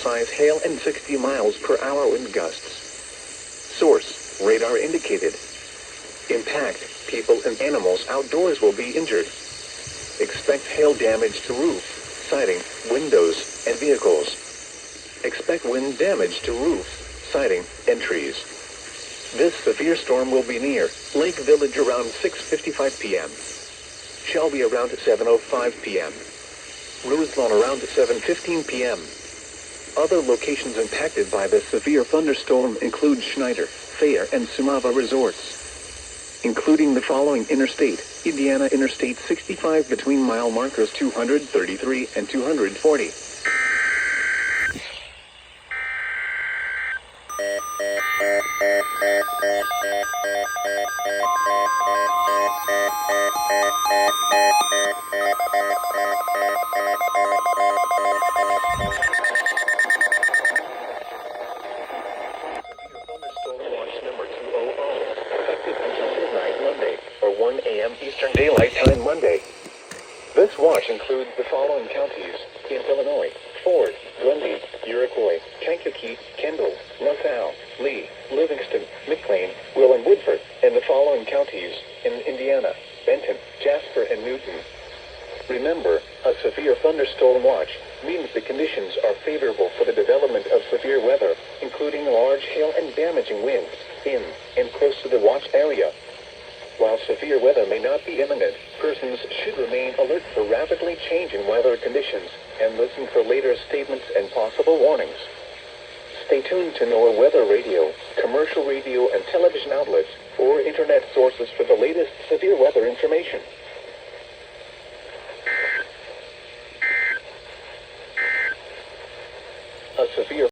size hail and 60 miles per hour wind gusts. Source, radar indicated. Impact, people and animals outdoors will be injured. Expect hail damage to roof, siding, windows, and vehicles. Expect wind damage to roof, siding, and trees. This severe storm will be near Lake Village around 6:55 p.m. Shelby around 7:05 p.m. Roselawn around 7:15 p.m. Other locations impacted by the severe thunderstorm include Schneider, Thayer, and Sumava resorts, including the following interstate: Indiana Interstate 65 between mile markers 233 and 240. Or 1 a.m. Eastern Daylight Time Monday. This watch includes the following counties in Illinois: Ford, Grundy, Iroquois, Kankakee, Kendall, Nassau, Lee, Livingston, McLean, Will, and Woodford, and the following counties in Indiana: Benton, Jasper, and Newton. Remember, a severe thunderstorm watch means the conditions are favorable for the development of severe weather, including large hail and damaging winds in and close to the watch area. While severe weather may not be imminent, persons should remain alert for rapidly changing weather conditions and listen for later statements and possible warnings. Stay tuned to NOAA weather radio, commercial radio and television outlets, or internet sources for the latest severe weather information. A severe